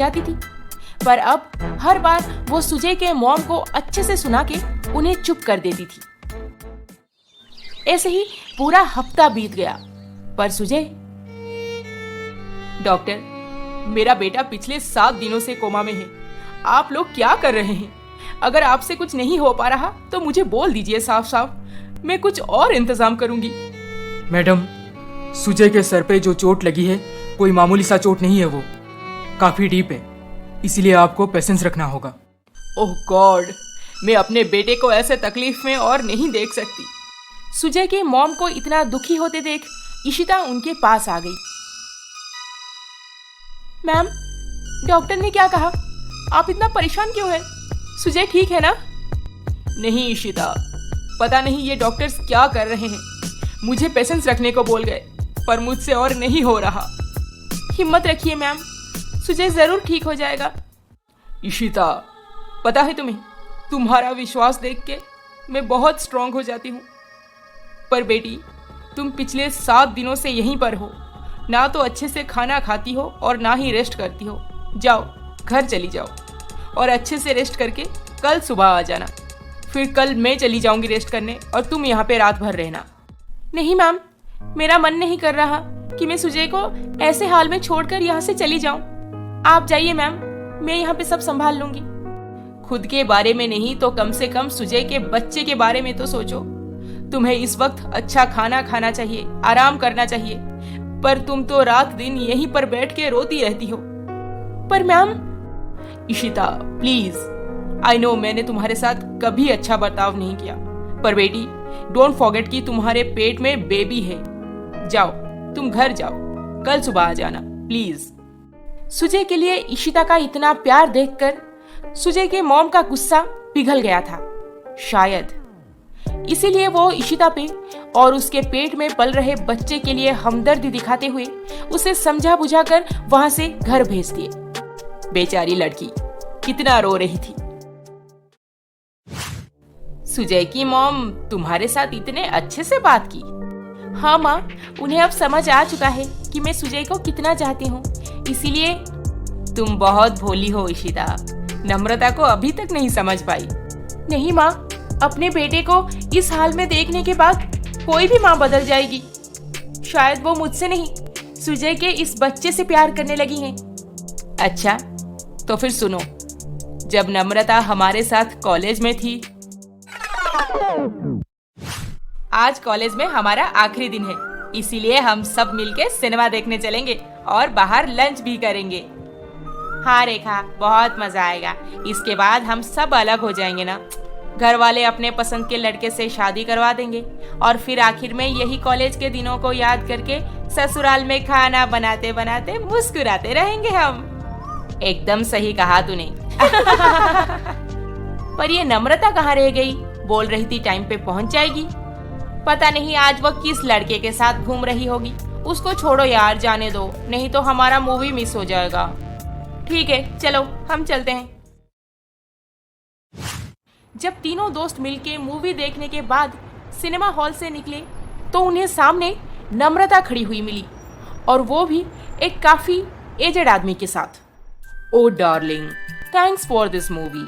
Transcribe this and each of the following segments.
जाती थी, पर अब हर बार वो सुजय के मॉम को अच्छे से सुना के उन्हें चुप कर देती थी। ऐसे ही पूरा हफ्ता बीत गया, पर सुजय। डॉक्टर, मेरा बेटा पिछले 7 दिनों से कोमा में है। आप लोग क्या कर रहे हैं? अगर आपसे कुछ नहीं हो पा रहा तो मुझे बोल दीजिए साफ साफ, मैं कुछ और इंतजाम करूंगी। मैडम, सुजय के सर पे जो चोट लगी है कोई मामूली सा चोट नहीं है, वो काफी डीप है, इसीलिए आपको पेशेंस रखना होगा। ओह गॉड, मैं अपने बेटे को ऐसे तकलीफ में और नहीं देख सकती। सुजय के मॉम को इतना दुखी होते देख इशिता उनके पास आ गई। मैम, डॉक्टर ने क्या कहा? आप इतना परेशान क्यों हैं? सुजय ठीक है ना? नहीं इशिता, पता नहीं ये डॉक्टर्स क्या कर रहे हैं। मुझे पेशेंस रखने को बोल गए, पर मुझसे और नहीं हो रहा। हिम्मत रखिए मैम, सुजय जरूर ठीक हो जाएगा। इशिता, पता है तुम्हें, तुम्हारा विश्वास देख के मैं बहुत स्ट्रांग हो जाती हूँ। पर बेटी, तुम पिछले 7 दिनों से यहीं पर हो, ना तो अच्छे से खाना खाती हो और ना ही रेस्ट करती हो। जाओ, घर चली जाओ और अच्छे से रेस्ट करके कल सुबह आ जाना। फिर कल मैं चली जाऊंगी रेस्ट करने और तुम यहाँ पे रात भर रहना। नहीं मैम, मेरा मन नहीं कर रहा कि मैं सुजय को ऐसे हाल में छोड़कर यहाँ से चली जाऊं। आप जाइए मैम, मैं यहाँ पे सब संभाल लूंगी। खुद के बारे में नहीं तो कम से कम सुजय के बच्चे के बारे में तो सोचो। तुम्हें इस वक्त अच्छा खाना खाना चाहिए, आराम करना चाहिए, पर तुम तो रात दिन यहीं पर बैठ के रोती रहती हो। पर ma'am. Ishita please, I know मैंने तुम्हारे साथ कभी अच्छा बर्ताव नहीं किया, पर बेटी डोंट फॉरगेट कि तुम्हारे पेट में बेबी है। जाओ, तुम घर जाओ, कल सुबह आ जाना प्लीज। सुजय के लिए इशिता का इतना प्यार देखकर सुजय के मॉम का गुस्सा पिघल गया था, शायद इसीलिए वो इशिता पे और उसके पेट में पल रहे बच्चे के लिए हमदर्दी दिखाते हुए उसे समझा बुझाकर वहां से घर भेज दिए। बेचारी लड़की कितना रो रही थी। सुजय की मॉम तुम्हारे साथ इतने अच्छे से बात की? हाँ माँ, उन्हें अब समझ आ चुका है कि मैं सुजय को कितना चाहती हूँ, इसीलिए। तुम बहुत भोली हो इशिता, नम्रता को अभी तक नहीं समझ पाई। नहीं माँ, अपने बेटे को इस हाल में देखने के बाद कोई भी माँ बदल जाएगी। शायद वो मुझसे नहीं, सुजय के इस बच्चे से प्यार करने लगी हैं। अच्छा, तो फिर सुनो, जब नम्रता हमारे साथ कॉलेज में थी, आज कॉलेज में हमारा आखिरी दिन है, इसीलिए हम सब मिलके सिनेमा देखने चलेंगे और बाहर लंच भी करेंगे। हाँ रेखा, बहुत मजा आएगा। इसके बाद हम सब अलग हो जाएंगे ना। घर वाले अपने पसंद के लड़के से शादी करवा देंगे और फिर आखिर में यही कॉलेज के दिनों को याद करके ससुराल में खाना बनाते बनाते मुस्कुराते रहेंगे हम। एकदम सही कहा तूने। पर ये नम्रता कहाँ रह गई? बोल रही थी टाइम पे पहुंच जाएगी। पता नहीं आज वह किस लड़के के साथ घूम रही होगी। उसको छोड़ो यार, जाने दो, नहीं तो हमारा मूवी मिस हो जाएगा। ठीक है, चलो हम चलते हैं। जब तीनों दोस्त मिलके मूवी देखने के बाद सिनेमा हॉल से निकले तो उन्हें सामने नम्रता खड़ी हुई मिली, और वो भी एक काफी एजेड आदमी के साथ। Oh darling, thanks for this movie.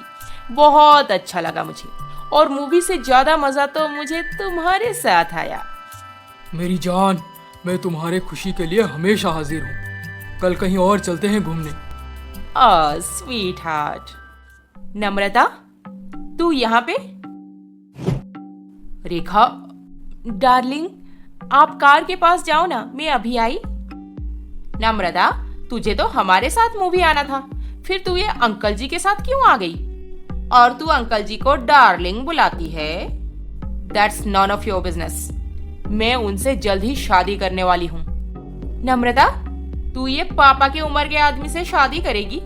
बहुत अच्छा लगा मुझे, और मूवी से ज्यादा मजा तो मुझे तुम्हारे साथ आया। मेरी जान, मैं तुम्हारे खुशी के लिए हमेशा हाजिर हूँ। कल कहीं और चलते हैं घूमने। Sweet heart. नम्रता, तू यहाँ पे? रेखा डार्लिंग, आप कार के पास जाओ ना, मैं अभी आई। नम्रता, तुझे तो हमारे साथ मूवी आना था, फिर तू ये अंकल जी के साथ क्यों आ गई? और तू अंकल जी को डार्लिंग बुलाती है। That's none of your business. मैं उनसे जल्द ही शादी करने वाली हूँ। नम्रता, तू ये पापा के उम्र के आदमी से शादी करेगी?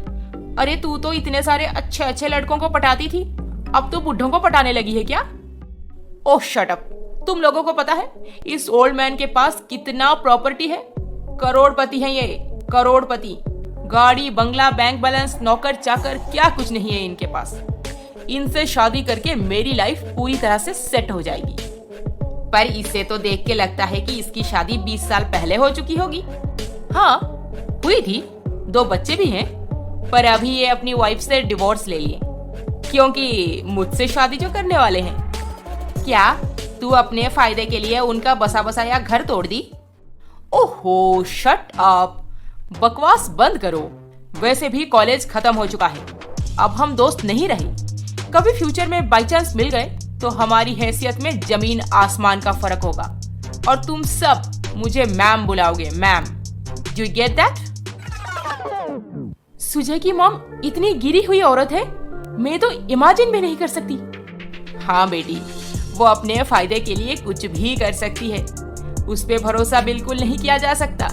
अरे तू तो इतने सारे अच्छे अच्छे लड़कों को पटाती थी, अब तो बुढ़ों को पटाने लगी है क्या? ओह शट अप। तुम लोगों को पता है इस ओल्ड मैन के पास कितना प्रॉपर्टी है? करोड़पति है ये, करोड़पति। गाड़ी, बंगला, बैंक बैलेंस, नौकर चाकर, क्या कुछ नहीं है इनके पास। इनसे शादी करके मेरी लाइफ पूरी तरह से सेट हो जाएगी। पर इसे तो देख के लगता है कि इसकी शादी 20 साल पहले हो चुकी होगी। हाँ, हुई थी, 2 बच्चे भी हैं, पर अभी ये अपनी वाइफ से डिवोर्स ले लिए, क्योंकि मुझसे शादी जो करने वाले हैं। क्या तू अपने फायदे के लिए उनका बसा बसाया घर तोड़ दी? ओहो, शट अप, बकवास बंद करो। वैसे भी कॉलेज खत्म हो चुका है, अब हम दोस्त नहीं रहे। कभी फ्यूचर में बाई चांस मिल गए तो हमारी हैसियत में जमीन आसमान का फर्क होगा, और तुम सब मुझे मैम बुलाओगे, ma'am. Do you get that? Sujay की मॉम इतनी गिरी हुई औरत है, मैं तो इमेजिन भी नहीं कर सकती। हाँ बेटी, वो अपने फायदे के लिए कुछ भी कर सकती है, उस पे भरोसा बिल्कुल नहीं किया जा सकता।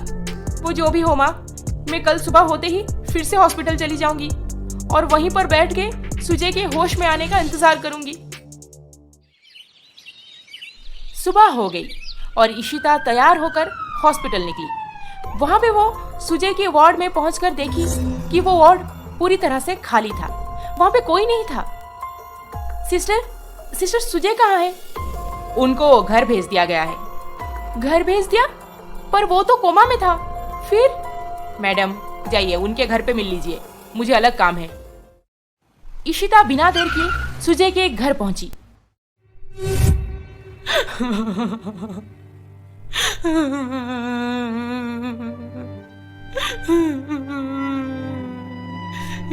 वो जो भी हो माँ, मैं कल सुबह होते ही फिर से हॉस्पिटल चली जाऊंगी और वहीं पर बैठ के सुजय के होश में आने का इंतजार करूंगी। सुबह हो गई और इशिता तैयार होकर हॉस्पिटल निकली। वहां पे वो सुजय के वार्ड में पहुंचकर देखी कि वो वार्ड पूरी तरह से खाली था, वहां पे कोई नहीं था। सिस्टर सुजय कहाँ है? उनको घर भेज दिया गया है। घर भेज दिया? पर वो तो कोमा में था। फिर? मैडम जाइए उनके घर पे मिल लीजिए, मुझे अलग काम है। इशिता बिना देर किए सुजय के घर पहुंची।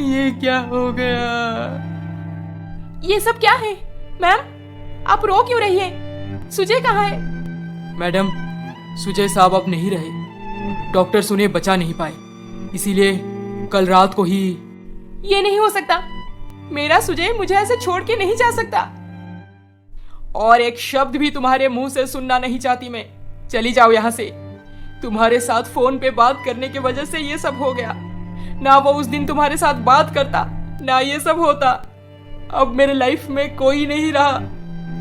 ये क्या हो गया? ये सब क्या है? मैम, आप रो क्यों रही है? सुजय कहाँ है? मैडम, सुजय साहब अब नहीं रहे। डॉक्टर्स उन्हें बचा नहीं पाए, इसीलिए कल रात को ही। ये नहीं हो सकता। मेरा सुजय मुझे ऐसे छोड़ के नहीं जा सकता। और एक शब्द भी तुम्हारे मुंह से सुनना नहीं चाहती मैं। चली जाओ यहाँ से। तुम्हारे साथ फोन पे बात करने की वजह से ये सब हो गया। ना वो उस दिन तुम्हारे साथ बात करता, ना ये सब होता। अब मेरे लाइफ में कोई नहीं रहा,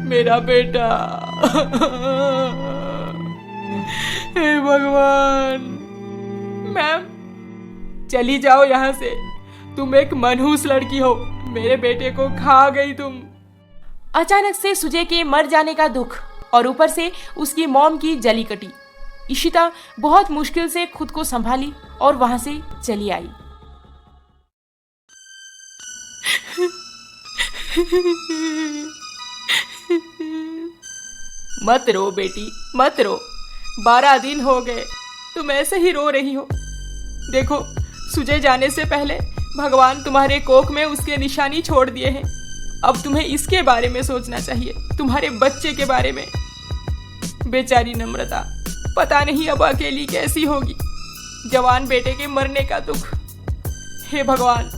मेरा बेटा। हे भगवान। मैम, चली जाओ यहाँ से। तुम एक मनहूस लड़की हो, मेरे बेटे को खा गई तुम। अचानक से सुजय के मर जाने का दुख और ऊपर से उसकी मॉम की जली कटी। इशिता बहुत मुश्किल से खुद को संभाली और वहां से चली आई। मत रो बेटी, मत रो। 12 दिन हो गए तुम ऐसे ही रो रही हो। देखो, सुजय जाने से पहले भगवान तुम्हारे कोख में उसके निशानी छोड़ दिए हैं। अब तुम्हें इसके बारे में सोचना चाहिए, तुम्हारे बच्चे के बारे में। बेचारी नम्रता पता नहीं अब अकेली कैसी होगी। जवान बेटे के मरने का दुख। हे भगवान,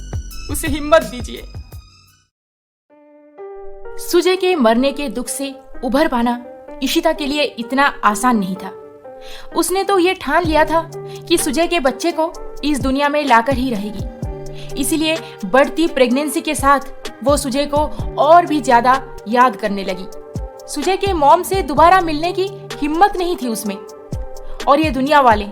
उसे हिम्मत दीजिए। सुजय के मरने के दुख से उभर पाना इशिता के लिए इतना आसान नहीं था। उसने तो ये ठान लिया था कि सुजय के बच्चे को इस दुनिया में लाकर ही रहेगी। इसीलिए बढ़ती प्रेगनेंसी के साथ वो सुजय को और भी ज्यादा याद करने लगी। सुजय के मॉम से दोबारा मिलने की हिम्मत नहीं थी उसमें। और ये दुनिया वाले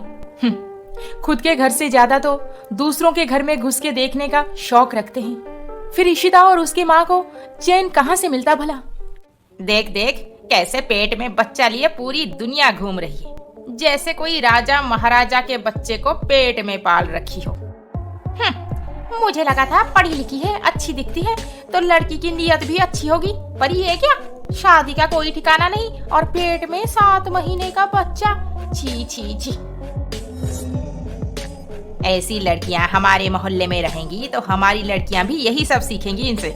खुद के घर से ज्यादा तो दूसरों के घर में घुस के देखने का शौक रखते हैं। फिर इशिता और उसकी माँ को चैन कहाँ से मिलता भला? देख देख कैसे पेट में बच्चा लिए पूरी दुनिया घूम रही है, जैसे कोई राजा महाराजा के बच्चे को पेट में पाल रखी हो। मुझे लगा था पढ़ी लिखी है, अच्छी दिखती है तो लड़की की नीयत भी अच्छी होगी, पर ये क्या, शादी का कोई ठिकाना नहीं और पेट में 7 महीने का बच्चा। छी छी छी। ऐसी लड़कियां हमारे मोहल्ले में रहेंगी तो हमारी लड़कियां भी यही सब सीखेंगी इनसे।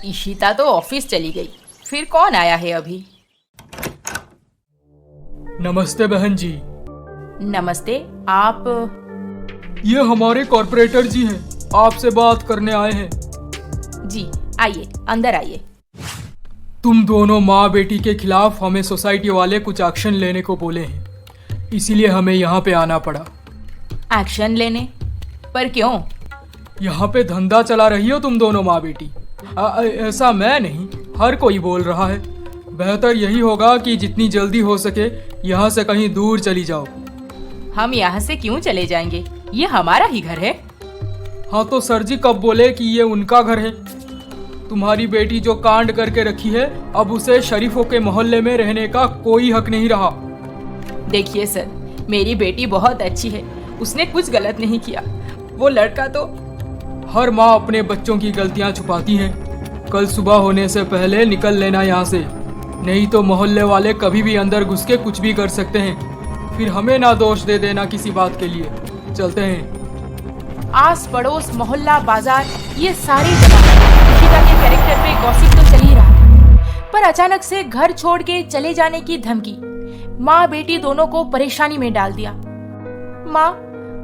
इशिता तो ऑफिस चली गई, फिर कौन आया है अभी? नमस्ते बहन जी। नमस्ते। आप? ये हमारे कॉर्पोरेटर जी हैं, आपसे बात करने आए हैं। जी आइए, अंदर आइए। तुम दोनों माँ बेटी के खिलाफ हमें सोसाइटी वाले कुछ एक्शन लेने को बोले हैं, इसीलिए हमें यहाँ पे आना पड़ा। एक्शन लेने? पर क्यों? यहाँ पे धंधा चला रही हो तुम दोनों माँ बेटी। ऐसा मैं नहीं, हर कोई बोल रहा है। बेहतर यही होगा कि जितनी जल्दी हो सके यहाँ से कहीं दूर चली जाओ। हम यहाँ से क्यों चले जाएंगे? ये हमारा ही घर है। हाँ तो सर जी कब बोले कि ये उनका घर है? तुम्हारी बेटी जो कांड करके रखी है, अब उसे शरीफों के मोहल्ले में रहने का कोई हक नहीं रहा। देखिए सर, मेरी बेटी बहुत अच्छी है, उसने कुछ गलत नहीं किया। वो लड़का तो हर माँ अपने बच्चों की गलतियाँ छुपाती हैं। कल सुबह होने से पहले निकल लेना यहाँ से, नहीं तो मोहल्ले वाले कभी भी अंदर घुस के कुछ भी कर सकते हैं। फिर हमें ना दोष दे देना किसी बात के लिए। चलते हैं। आस पड़ोस मोहल्ला बाजार ये सारी जगह इशिता के कैरेक्टर पे गॉसिप तो चल ही रहा था, पर अचानक से घर छोड़ के चले जाने की धमकी माँ बेटी दोनों को परेशानी में डाल दिया। माँ,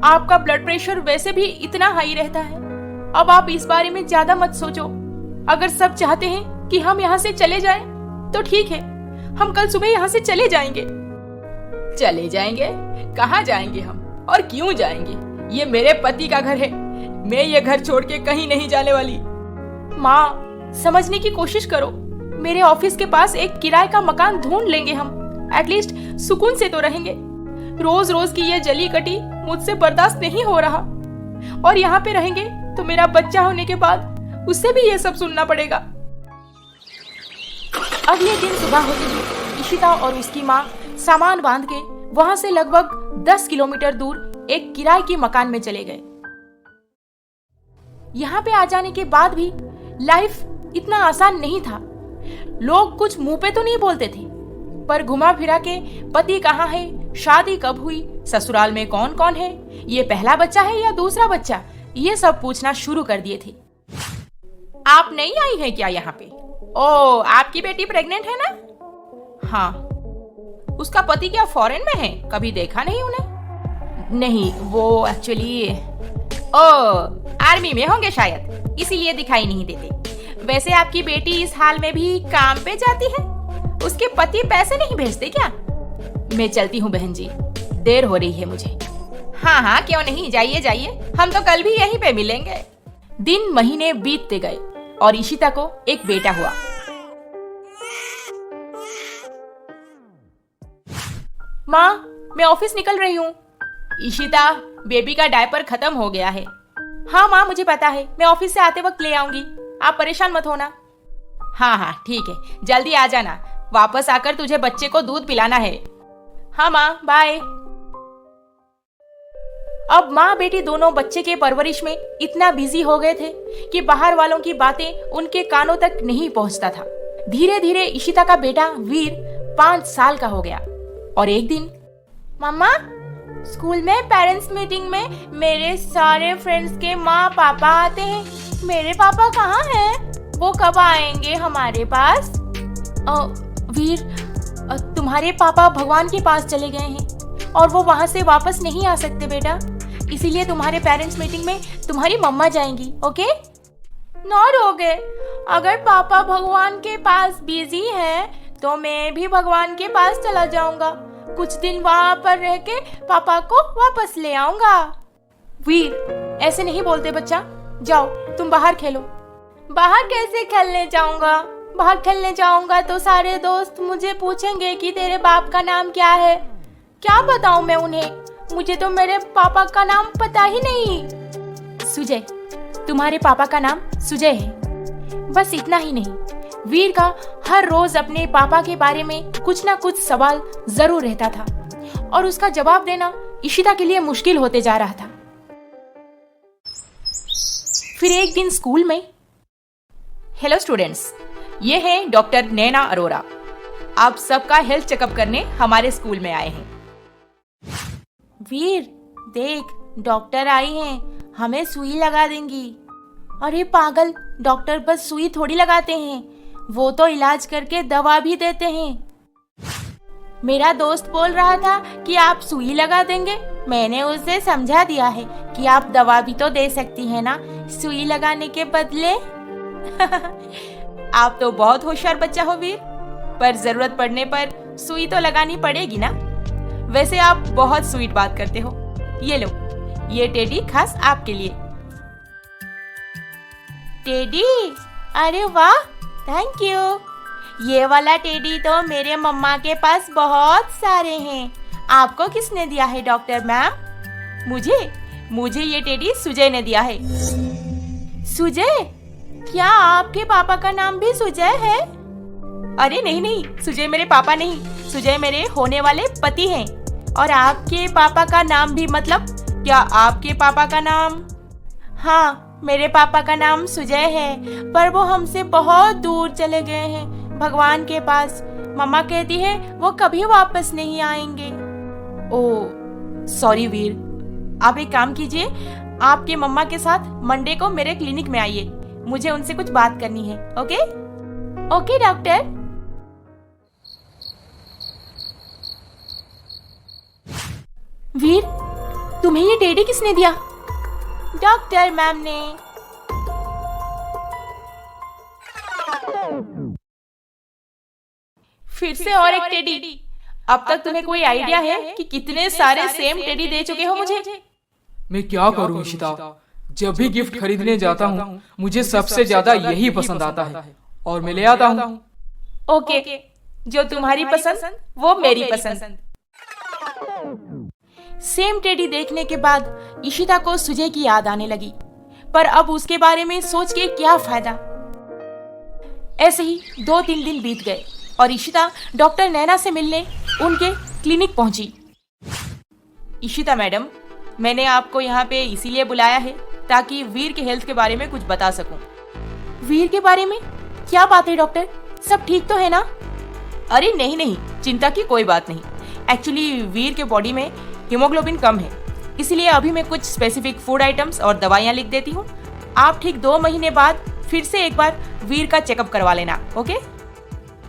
आपका ब्लड प्रेशर वैसे भी इतना हाई रहता है, अब आप इस बारे में ज्यादा मत सोचो। अगर सब चाहते हैं कि हम यहाँ से चले जाएं, तो ठीक है, हम कल सुबह यहाँ से चले जाएंगे। चले जाएंगे? कहाँ जाएंगे हम, और क्यों जाएंगे? ये मेरे पति का घर है, मैं ये घर छोड़ के कहीं नहीं जाने वाली। माँ, समझने की कोशिश करो। मेरे ऑफिस के पास एक किराए का मकान ढूंढ लेंगे हम, एटलीस्ट सुकून से तो रहेंगे। रोज रोज की ये जली कटी मुझसे बर्दाश्त नहीं हो रहा, और यहाँ पे रहेंगे तो मेरा बच्चा होने के बाद उससे भी ये सब सुनना पड़ेगा। अगले दिन सुबह होते ही इशिता और उसकी माँ सामान बांध के वहां से लगभग 10 किलोमीटर दूर एक किराए के मकान में चले गए। यहाँ पे आ जाने के बाद भी लाइफ इतना आसान नहीं था। लोग कुछ मुंह पे तो नहीं बोलते थे, पर घुमा फिरा के पति कहाँ है, शादी कब हुई, ससुराल में कौन कौन है, ये पहला बच्चा है या दूसरा बच्चा, ये सब पूछना शुरू कर दिए थे। आप नहीं आई हैं क्या यहाँ पे? ओ, आपकी बेटी प्रेग्नेंट है ना? हाँ। उसका पति क्या फॉरेन में है? कभी देखा नहीं उन्हें? नहीं, वो एक्चुअली आर्मी में होंगे शायद, इसीलिए दिखाई नहीं देते। वैसे आपकी बेटी इस हाल में भी काम पे जाती है? उसके पति पैसे नहीं भेजते क्या? मैं चलती हूँ बहन जी, देर हो रही है मुझे। हाँ हाँ, क्यों नहीं, जाइए जाइए, हम तो कल भी यहीं पे मिलेंगे। दिन महीने बीतते गए और इशिता को एक बेटा हुआ। माँ, मैं ऑफिस निकल रही हूँ। इशिता, बेबी का डायपर खत्म हो गया है। हाँ माँ, मुझे पता है, मैं ऑफिस से आते वक्त ले आऊंगी, आप परेशान मत होना। हाँ हाँ ठीक है, जल्दी आ जाना, वापस आकर तुझे बच्चे को दूध पिलाना है। हाँ माँ, बाय। अब माँ बेटी दोनों बच्चे के परवरिश में इतना बिजी हो गए थे कि बाहर वालों की बातें उनके कानों तक नहीं पहुंचता था। धीरे धीरे इशिता का बेटा वीर 5 साल का हो गया और एक दिन, मम्मा, स्कूल में पेरेंट्स मीटिंग में मेरे सारे फ्रेंड्स के माँ पापा आते हैं, मेरे पापा कहाँ हैं? वो कब आएंगे हमारे पास? वीर, तुम्हारे पापा भगवान के पास चले गए हैं और वो वहाँ से वापस नहीं आ सकते बेटा, इसीलिए तुम्हारे पेरेंट्स मीटिंग में तुम्हारी मम्मा जाएंगी, ओके? Not okay. अगर पापा भगवान के पास बिजी हैं तो मैं भी भगवान के पास चला जाऊंगा, कुछ दिन वहाँ पर रह के पापा को वापस ले आऊंगा। वीर, ऐसे नहीं बोलते बच्चा, जाओ तुम बाहर खेलो। बाहर कैसे खेलने जाऊंगा? बाहर खेलने जाऊंगा तो सारे दोस्त मुझे पूछेंगे कि तेरे बाप का नाम क्या है। क्या बताऊं मैं उन्हें? मुझे तो मेरे पापा का नाम पता ही नहीं। सुजय, तुम्हारे पापा का नाम सुजय है। बस इतना ही नहीं, वीर का हर रोज अपने पापा के बारे में कुछ ना कुछ सवाल जरूर रहता था और उसका जवाब देना इशिता के लिए मुश्किल होते जा रहा था। फिर एक दिन स्कूल में, हेलो स्टूडेंट्स, ये है डॉक्टर नैना अरोरा, आप सबका हेल्थ चेकअप करने हमारे स्कूल में आए हैं। वीर, देख, डॉक्टर आई हैं, हमें सुई लगा देंगी। अरे पागल, डॉक्टर बस सुई थोड़ी लगाते हैं, वो तो इलाज करके दवा भी देते हैं। मेरा दोस्त बोल रहा था कि आप सुई लगा देंगे, मैंने उसे समझा दिया है कि आप दवा भी तो दे सकती हैं ना, सुई लगाने के बदले। आप तो बहुत होशियार बच्चा हो वीर, पर जरूरत पड़ने पर सुई तो लगानी पड़ेगी ना। वैसे आप बहुत स्वीट बात करते हो। ये लो, ये टेडी खास आपके लिए। टेडी? अरे वाह, थैंक यू। ये वाला टेडी तो मेरे मम्मा के पास बहुत सारे हैं। आपको किसने दिया है डॉक्टर मैम? मुझे ये टेडी सुजय ने दिया है। सुजय? क्या आपके पापा का नाम भी सुजय है? अरे नहीं नहीं, सुजय मेरे पापा नहीं, सुजय मेरे होने वाले पति हैं। और आपके पापा का नाम भी, मतलब? क्या आपके पापा का नाम? हाँ, मेरे पापा का नाम सुजय है, पर वो हमसे बहुत दूर चले गए हैं, भगवान के पास। मम्मा कहती है वो कभी वापस नहीं आएंगे। ओह सॉरी वीर, आप एक काम कीजिए, आपके मम्मा के साथ मंडे को मेरे क्लिनिक में आइए, मुझे उनसे कुछ बात करनी है। Okay okay doctor. वीर, तुम्हें ये टेडी किसने दिया? डॉक्टर मैम ने। फिर से और एक टेडी। अब तक तुम्हें कोई आइडिया है कि कितने सारे सेम टेडी दे चुके हो मुझे? मैं क्या करूं इशिता, जब भी गिफ्ट खरीदने जाता हूँ मुझे सबसे ज्यादा यही पसंद आता है और मैं ले आता हूँ। ओके, जो तुम्हारी पसंद वो मेरी पसंद। सेम टेडी देखने के बाद इशिता को सुजय की याद आने लगी, पर अब उसके बारे में सोच के क्या फायदा। ऐसे ही 2-3 दिन बीत गए और इशिता डॉक्टर नैना से मिलने उनके क्लिनिक पहुंची। इशिता मैडम, मैंने आपको यहाँ पे इसीलिए बुलाया है ताकि वीर के हेल्थ के बारे में कुछ बता सकूं। वीर के बारे में? क्या बात है डॉक्टर, सब ठीक तो है ना? अरे नहीं नहीं, चिंता की कोई बात नहीं। एक्चुअली वीर के बॉडी में हीमोग्लोबिन कम है, इसलिए अभी मैं कुछ स्पेसिफिक फूड आइटम्स और दवाइयाँ लिख देती हूँ। आप ठीक 2 महीने बाद फिर से एक बार वीर का चेकअप करवा लेना। Okay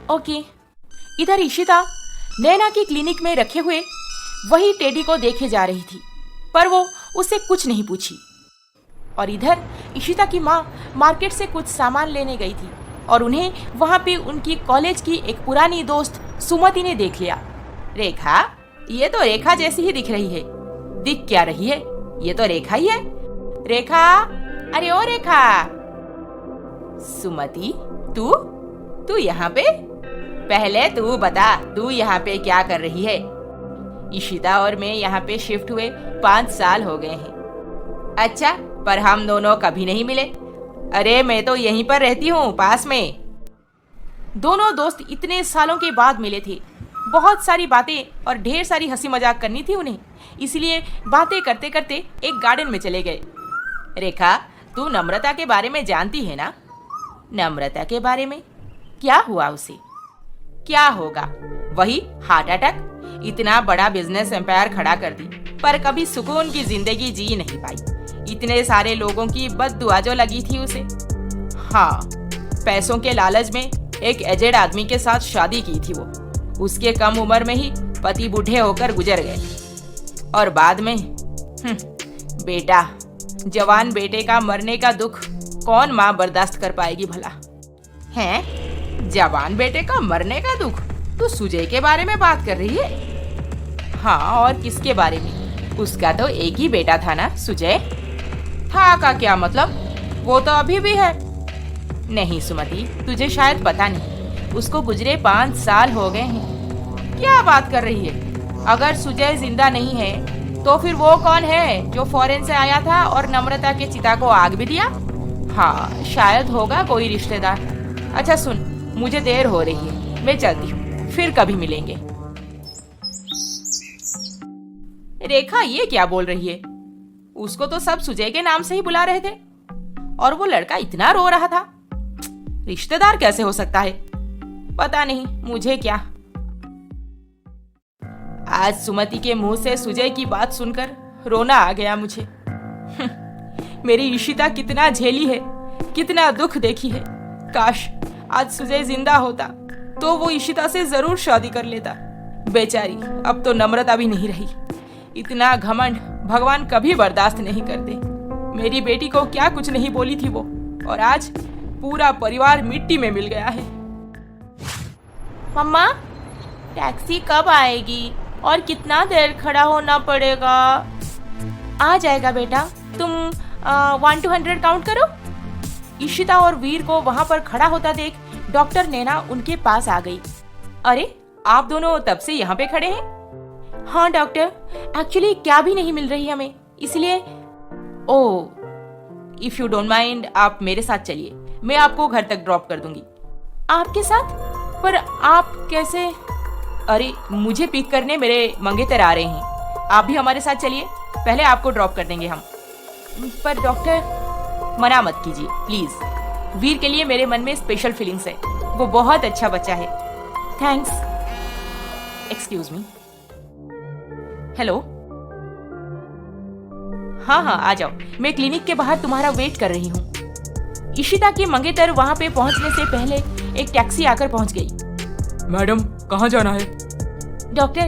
okay. इधर इशिता नैना की क्लिनिक में रखे हुए वही टेडी को देखे जा रही थी, पर वो उससे कुछ नहीं पूछी। और इधर इशिता की माँ मार्केट से कुछ सामान लेने गई थी और उन्हें वहाँ पे उनकी कॉलेज की एक पुरानी दोस्त सुमति ने देख लिया। रेखा, ये तो रेखा जैसी ही दिख रही है। दिख क्या रही है, ये तो रेखा ही है। रेखा, अरे ओ रेखा। सुमति, तू यहाँ पे? पहले तू बता, तू यहाँ पे क्या कर रही है? इशिता और मैं यहाँ पे शिफ्ट हुए 5 साल हो गए हैं। अच्छा, पर हम दोनों कभी नहीं मिले। अरे मैं तो यहीं पर रहती हूँ, पास में। दोनों दोस्त इतने सालों के बाद मिले थे। बहुत सारी बातें और ढेर सारी हंसी मजाक करनी थी उन्हें, इसलिए बातें करते करते एक गार्डन में चले गए। रेखा, तू नम्रता के बारे में जानती है ना? नम्रता के बारे में? क्या हुआ उसे? क्या होगा? वही हार्ट अटैक। इतना बड़ा बिजनेस एम्पायर खड़ा कर दी, पर कभी सुकून की जिंदगी जी नहीं पाई। इतने सारे लोगों की बद्दुआ जो लगी थी उसे। हाँ, पैसों के लालच में एक एजेड आदमी के साथ शादी की थी वो। उसके कम उम्र में ही पति बूढ़े होकर गुजर गए और बाद में बेटा, जवान बेटे का मरने का दुख कौन माँ बर्दाश्त कर पाएगी भला? हैं? जवान बेटे का मरने का दुख? तू सुजय के बारे में बात कर रही है? हाँ, और किसके बारे में? उसका तो एक ही बेटा था ना, सुजय। था का क्या मतलब? वो तो अभी भी है। नहीं सुमति, तुझे शायद पता नहीं, उसको गुजरे 5 साल हो गए हैं। क्या बात कर रही है? अगर सुजय जिंदा नहीं है तो फिर वो कौन है जो फॉरेन से आया था और नम्रता के चिता को आग भी दिया? हाँ, शायद होगा कोई रिश्तेदार। अच्छा सुन, मुझे देर हो रही है, मैं चलती हूँ, फिर कभी मिलेंगे। रेखा ये क्या बोल रही है? उसको तो सब सुजय के नाम से ही बुला रहे थे और वो लड़का इतना रो रहा था। रिश्तेदार कैसे हो सकता है? पता नहीं, मुझे क्या। आज सुमति के मुंह से सुजय की बात सुनकर रोना आ गया मुझे। मेरी इशिता कितना झेली है, कितना दुख देखी है। काश आज सुजय जिंदा होता तो वो इशिता से जरूर शादी कर लेता। बेचारी, अब तो नम्रता भी नहीं रही। इतना घमंड भगवान कभी बर्दाश्त नहीं करते। मेरी बेटी को क्या कुछ नहीं बोली थी वो, और आज पूरा परिवार मिट्टी में मिल गया है। मम्मा, टैक्सी कब आएगी और कितना देर खड़ा होना पड़ेगा? आ जाएगा बेटा, तुम 1 to 100 काउंट करो। इशिता और वीर को वहां पर खड़ा होता देख डॉक्टर नैना उनके पास आ गई। अरे, आप दोनों तब से यहाँ पे खड़े हैं? हाँ डॉक्टर, एक्चुअली क्या भी नहीं मिल रही हमें, इसलिए। ओह, इफ यू डोंट माइंड, आप मेरे साथ चलिए, मैं आपको घर तक ड्रॉप कर दूंगी। आपके साथ? पर आप कैसे? अरे मुझे पिक करने मेरे मंगेतर आ रहे हैं, आप भी हमारे साथ चलिए, पहले आपको ड्रॉप कर देंगे हम। पर डॉक्टर, मना मत कीजिए प्लीज, वीर के लिए मेरे मन में स्पेशल फीलिंग्स है, वो बहुत अच्छा बच्चा है। थैंक्स। Excuse me. हेलो। हाँ हाँ आ जाओ, मैं क्लिनिक के बाहर तुम्हारा वेट कर रही हूँ। इशिता की मंगेतर वहां पे पहुंचने से पहले एक टैक्सी आकर पहुंच गई। मैडम कहाँ जाना है? डॉक्टर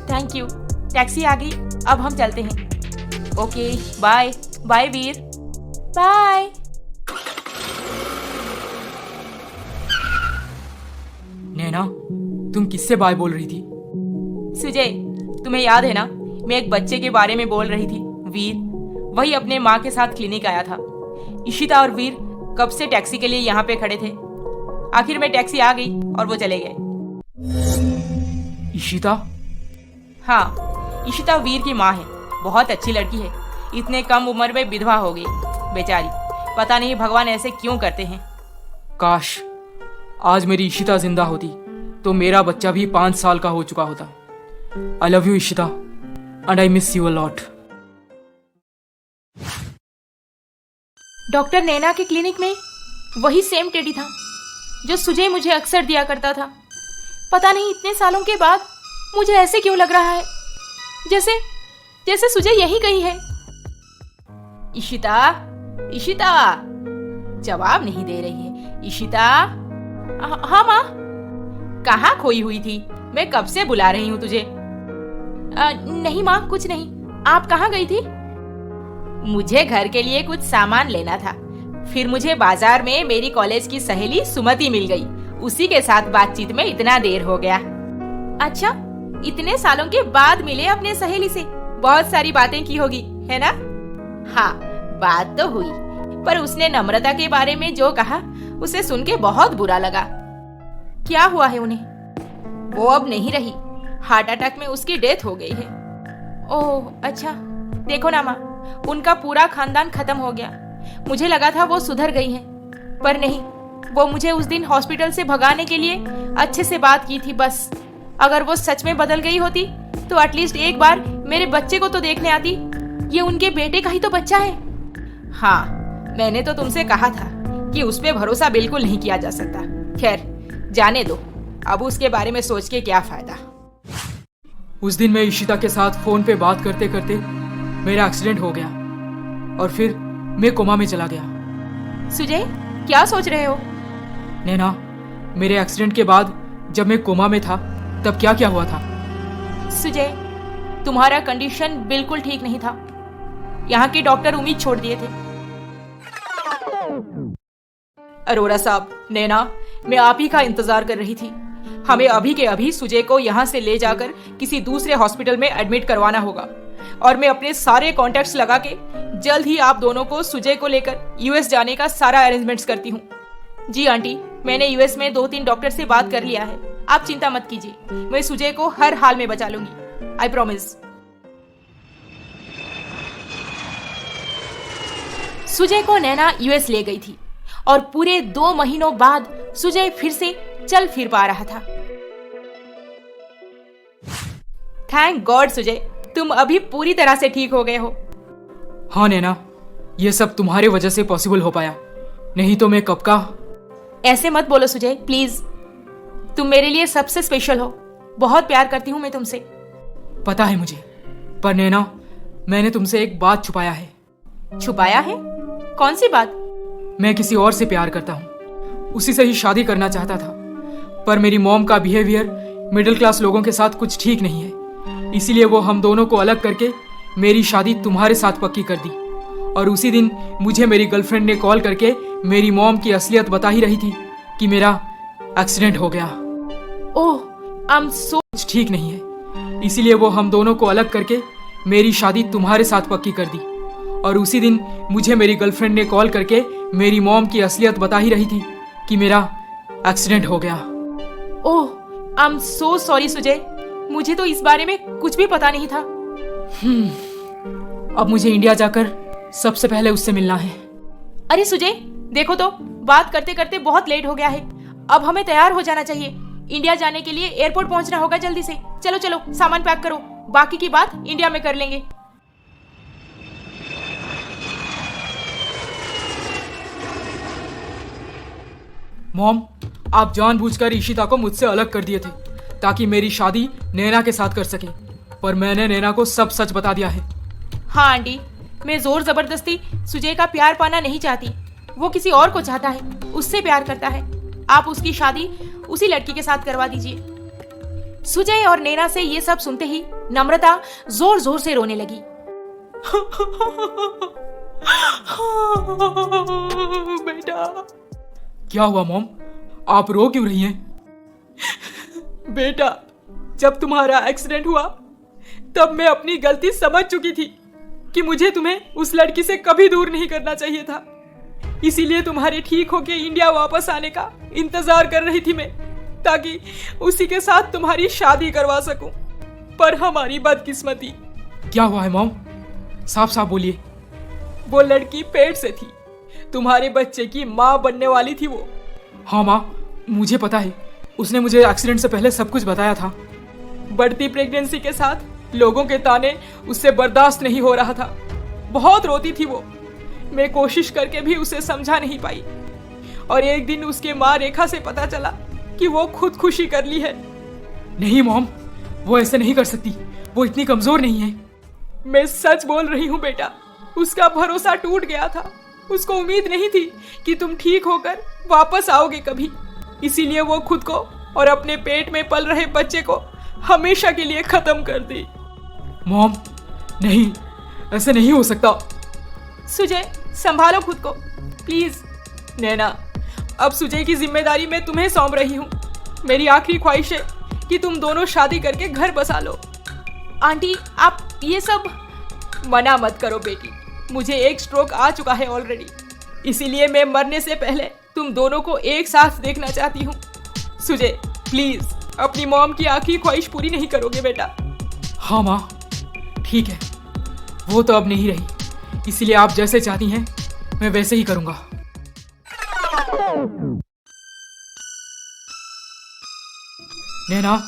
थैंक यू, टैक्सी आ गई, अब हम चलते हैं। ओके बाय बाय वीर। बाय। नैना, तुम किससे बाय बोल रही थी? सुजय, तुम्हें याद है ना, मैं एक बच्चे के बारे में बोल रही थी, वीर। वही अपने माँ के साथ क्लिनिक आया था। इशिता और वीर कब से टैक्सी के लिए यहाँ पे खड़े थे। आखिर में टैक्सी आ गई और वो चले गए। इशिता? हाँ, इशिता वीर की माँ है, बहुत अच्छी लड़की है। इतने कम उम्र में विधवा हो गई बेचारी, पता नहीं भगवान ऐसे क्यों करते हैं। काश आज मेरी इशिता जिंदा होती तो मेरा बच्चा भी 5 साल का हो चुका होता। I love you Ishita and I miss you a lot. Doctor Naina के क्लिनिक में वही सेम टेडी था जो सुजय मुझे अक्सर दिया करता था। पता नहीं इतने सालों के बाद मुझे ऐसे क्यों लग रहा है, जैसे जैसे सुजय यही कहीं है। इशिता, इशिता, जवाब नहीं दे रही है। इशिता। हाँ माँ। कहाँ खोई हुई थी? मैं कब से बुला रही हूँ तुझे। नहीं माँ, कुछ नहीं। आप कहाँ गई थी? मुझे घर के लिए कुछ सामान लेना था, फिर मुझे बाजार में मेरी कॉलेज की सहेली सुमति मिल गई, उसी के साथ बातचीत में इतना देर हो गया। अच्छा, इतने सालों के बाद मिले अपने सहेली से, बहुत सारी बातें की होगी, है ना? हाँ, बात तो हुई, पर उसने नम्रता के बारे में जो कहा उसे सुन के बहुत बुरा लगा। क्या हुआ है उन्हें? वो अब नहीं रही, हार्ट अटैक में उसकी डेथ हो गई है। ओह अच्छा, देखो ना माँ, उनका पूरा खानदान खत्म हो गया। मुझे लगा था वो सुधर गई हैं, पर नहीं, वो मुझे उस दिन हॉस्पिटल से भगाने के लिए अच्छे से बात की थी बस। अगर वो सच में बदल गई होती तो एटलीस्ट एक बार मेरे बच्चे को तो देखने आती। ये उनके बेटे का ही तो बच्चा है। हाँ, मैंने तो तुमसे कहा था कि उस पे भरोसा बिल्कुल नहीं किया जा सकता। खैर जाने दो, अब उसके बारे में सोच के क्या फायदा। उस दिन मैं इशिता के साथ फोन पे बात करते करते मेरा एक्सीडेंट हो गया और फिर मैं कोमा में चला गया। सुजय, क्या सोच रहे हो? नैना, मेरे एक्सीडेंट के बाद जब मैं कोमा में था तब क्या क्या हुआ था? सुजय, तुम्हारा कंडीशन बिल्कुल ठीक नहीं था। यहाँ के डॉक्टर उम्मीद छोड़ दिए थे। अरोरा साहब, नैना, मैं आप ही का इंतजार कर रही थी। हमें अभी के अभी सुजय को यहाँ से ले जाकर किसी दूसरे हॉस्पिटल में एडमिट करवाना होगा और मैं अपने सारे कॉन्टैक्ट्स लगा के जल्द ही आप दोनों को सुजय को लेकर यूएस जाने का सारा अरेंजमेंट्स करती हूँ। जी आंटी, मैंने यूएस में 2-3 डॉक्टर से बात कर लिया है, आप चिंता मत कीजिए, मैं सुजय को हर हाल में बचा लूंगी, आई प्रॉमिस। सुजय को नैना यूएस ले गई थी और पूरे 2 महीनों बाद सुजय फिर से चल फिर पा रहा था। थैंक गॉड सुजय, तुम अभी पूरी तरह से ठीक हो गए हो। हाँ नैना, ये सब तुम्हारे वजह से पॉसिबल हो पाया, नहीं तो मैं कब का। ऐसे मत बोलो सुजय प्लीज, तुम मेरे लिए सबसे स्पेशल हो, बहुत प्यार करती हूँ मैं तुमसे। पता है मुझे, पर नैना, मैंने तुमसे एक बात छुपाया है। छुपाया है? कौन सी बात? मैं किसी और से प्यार करता हूँ, उसी से ही शादी करना चाहता था, पर मेरी मॉम का बिहेवियर मिडिल क्लास लोगों के साथ कुछ ठीक नहीं है, इसीलिए वो हम दोनों को अलग करके मेरी शादी तुम्हारे साथ पक्की कर दी। और उसी दिन मुझे मेरी गर्लफ्रेंड ने कॉल करके मेरी मॉम की असलियत बता ही रही थी कि मेरा एक्सीडेंट हो गया। ओह, आई एम सो। कुछ ठीक नहीं है, इसीलिए वो हम दोनों को अलग करके मेरी शादी तुम्हारे साथ पक्की कर दी। और उसी दिन मुझे मेरी गर्लफ्रेंड ने कॉल करके मेरी मॉम की असलियत बता ही रही थी कि मेरा एक्सीडेंट हो गया। Oh, I am so sorry Sujay, मुझे तो इस बारे में कुछ भी पता नहीं था। अब मुझे इंडिया जाकर सबसे पहले उससे मिलना है। अरे सुजय, देखो तो बात करते करते बहुत लेट हो गया है, अब हमें तैयार हो जाना चाहिए। इंडिया जाने के लिए एयरपोर्ट पहुंचना होगा जल्दी से। चलो चलो सामान पैक करो, बाकी की बात इंडिया में कर लेंगे। मॉम, आप जानबूझकर इशिता को मुझसे अलग कर दिए थे ताकि मेरी शादी नैना के साथ कर सके, पर मैंने नैना को सब सच बता दिया है। हाँ आंटी, मैं जोर जबरदस्ती सुजय का प्यार पाना नहीं चाहती। वो किसी और को चाहता है, उससे प्यार करता है। आप उसकी शादी उसी लड़की के साथ करवा दीजिए। सुजय और नैना से ये सब सुनते ही नम्रता जोर जोर से रोने लगी। बेटा। क्या हुआ मॉम, आप रो क्यों रही हैं? बेटा, जब तुम्हारा एक्सीडेंट हुआ तब मैं अपनी गलती समझ चुकी थी कि मुझे तुम्हें उस लड़की से कभी दूर नहीं करना चाहिए था। इसीलिए तुम्हारे ठीक होके इंडिया वापस आने का इंतजार कर रही थी मैं, ताकि उसी के साथ तुम्हारी शादी करवा सकूं। पर हमारी बदकिस्मती। क्या हुआ है मॉम, साफ साफ बोलिए। वो लड़की पेट से थी, तुम्हारे बच्चे की माँ बनने वाली थी वो। हाँ माँ, मुझे पता है, उसने मुझे एक्सीडेंट से पहले सब कुछ बताया था। बढ़ती प्रेगनेंसी के साथ लोगों के ताने उससे बर्दाश्त नहीं हो रहा था। बहुत रोती थी वो। मैं कोशिश करके भी उसे समझा नहीं पाई, और एक दिन उसके माँ रेखा से पता चला कि वो खुदकुशी कर ली है। नहीं मॉम, वो ऐसे नहीं कर सकती, वो इतनी कमजोर नहीं है। मैं सच बोल रही हूँ बेटा, उसका भरोसा टूट गया था। उसको उम्मीद नहीं थी कि तुम ठीक होकर वापस आओगे कभी। इसीलिए वो खुद को और अपने पेट में पल रहे बच्चे को हमेशा के लिए खत्म कर दी। मॉम, नहीं, ऐसे नहीं हो सकता। सुजय, संभालो खुद को प्लीज। नैना, अब सुजय की जिम्मेदारी मैं तुम्हें सौंप रही हूँ। मेरी आखिरी ख्वाहिश है कि तुम दोनों शादी करके घर बसा लो। आंटी, आप ये सब मना मत करो बेटी, मुझे एक स्ट्रोक आ चुका है ऑलरेडी। इसीलिए मैं मरने से पहले तुम दोनों को एक साथ देखना चाहती हूँ। सुजय, प्लीज अपनी मॉम की आखिरी ख्वाहिश पूरी नहीं करोगे बेटा? हाँ माँ, ठीक है, वो तो अब नहीं रही, इसलिए आप जैसे चाहती हैं मैं वैसे ही करूँगा। नैना,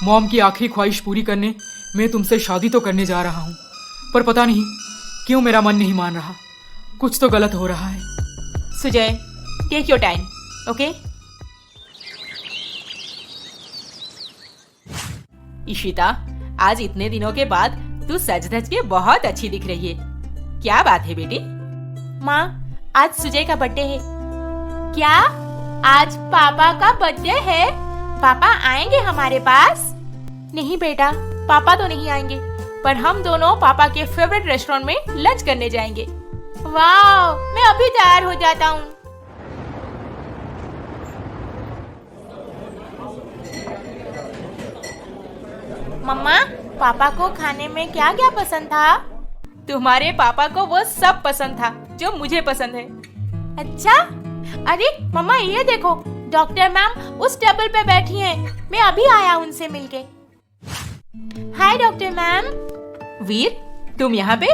मॉम की आखिरी ख्वाहिश पूरी करने मैं तुमसे शादी तो करने जा रहा हूँ, पर पता नहीं क्यों मेरा मन नहीं मान रहा। कुछ तो गलत हो रहा है। Sujay, take your time, okay? Ishita, आज इतने दिनों के बाद तू सज धज के बहुत अच्छी दिख रही है। क्या बात है बेटी? माँ, आज सुजय का बर्थडे है। क्या? आज पापा का बर्थडे है? पापा आएंगे हमारे पास? नहीं बेटा, पापा तो नहीं आएंगे, पर हम दोनों पापा के फेवरेट रेस्टोरेंट में लंच करने जाएंगे। वाह, मैं अभी तैयार हो जाता हूँ। मम्मा, पापा को खाने में क्या क्या पसंद था? तुम्हारे पापा को वो सब पसंद था जो मुझे पसंद है। अच्छा? अरे मम्मा, ये देखो, डॉक्टर मैम उस टेबल पे बैठी हैं। मैं अभी आया उनसे मिलके। हाय डॉक्टर मैम। वीर, तुम यहाँ पे?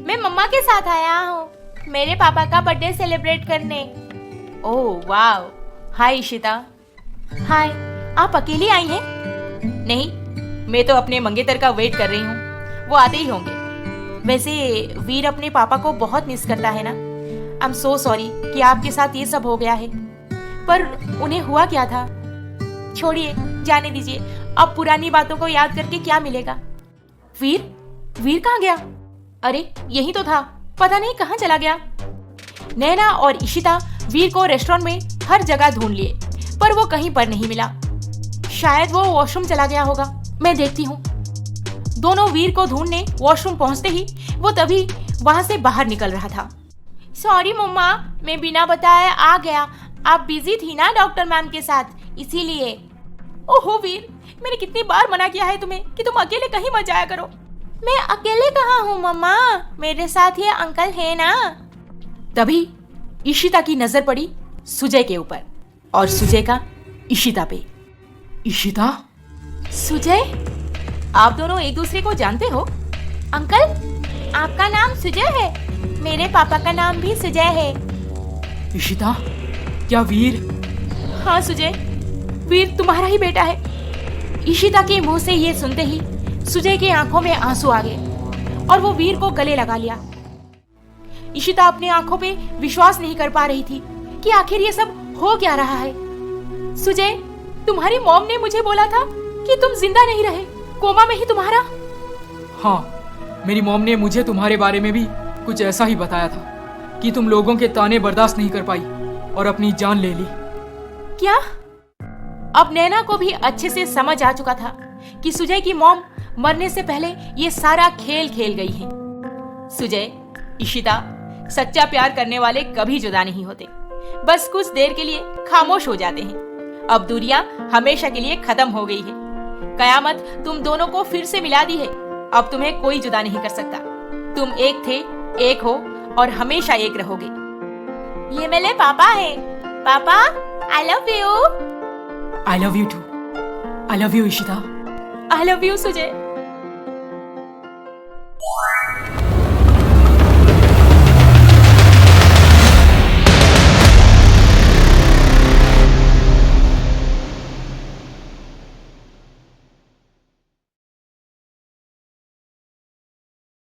मैं मम्मा के साथ आया हूँ मेरे पापा का बर्थडे सेलिब्रेट करने। ओह वाह। हाय इशिता। हाय, आप अकेली आई हैं? नहीं, मैं तो अपने मंगेतर का वेट कर रही हूँ, वो आते ही होंगे। वैसे वीर अपने पापा को बहुत मिस करता है ना। आई एम सो सॉरी कि आपके साथ ये सब हो गया है, पर उन्हें हुआ क्या था? छोड़िए, जाने दीजिए। अब पुरानी बातों को याद करके क्या मिलेगा? वीर कहाँ गया? अरे यही तो था, पता नहीं कहाँ चला गया। नैना और इशिता वीर को रेस्टोरेंट में हर जगह ढूंढ लिए, पर वो कहीं पर नहीं मिला। शायद वो वॉशरूम चला गया होगा, मैं देखती हूँ। दोनों वीर को ढूंढने वॉशरूम पहुंचते ही वो तभी वहां से बाहर निकल रहा था। सॉरी मम्मा, मैं बिना बताए आ गया। आप बिजी थी ना डॉक्टर मैम के साथ, इसीलिए। ओहो वीर, मैंने कितनी बार मना किया है तुम्हें कि तुम अकेले कहीं मत जाया करो। मैं अकेले कहाँ हूँ मम्मा, मेरे साथ ये अंकल है ना। तभी इशिता की नजर पड़ी सुजय के ऊपर, और सुजय का इशिता पे। इशिता? सुजय, आप दोनों एक दूसरे को जानते हो? अंकल, आपका नाम सुजय है? मेरे पापा का नाम भी सुजय है। इशिता, क्या वीर? हाँ सुजय, वीर तुम्हारा ही बेटा है। इशिता के मुंह से ये सुनते ही सुजय की आंखों में आंसू आ गए और वो वीर को गले लगा लिया। इशिता अपनी आंखों पे विश्वास नहीं कर पा रही थी कि आखिर ये सब हो क्या रहा है। सुजय, तुम्हारी मॉम ने मुझे बोला था कि तुम जिंदा नहीं रहे, कोमा में ही तुम्हारा। हाँ, मेरी मॉम ने मुझे तुम्हारे बारे में भी कुछ ऐसा ही बताया था कि तुम लोगों के ताने बर्दाश्त नहीं कर पाई और अपनी जान ले ली। क्या? अब नैना को भी अच्छे से समझ आ चुका था कि सुजय की मॉम मरने से पहले ये सारा खेल खेल गई है। सुजय, इशिता, सच्चा प्यार करने वाले कभी जुदा नहीं होते, बस कुछ देर के लिए खामोश हो जाते हैं। अब दूरियां हमेशा के लिए खत्म हो गई है। कयामत तुम दोनों को फिर से मिला दी है। अब तुम्हें कोई जुदा नहीं कर सकता। तुम एक थे, एक हो और हमेशा एक रहोगे। ये मेरे पापा है। पापा, I love you. I love you too. I love you Ishita. I love you Sujay.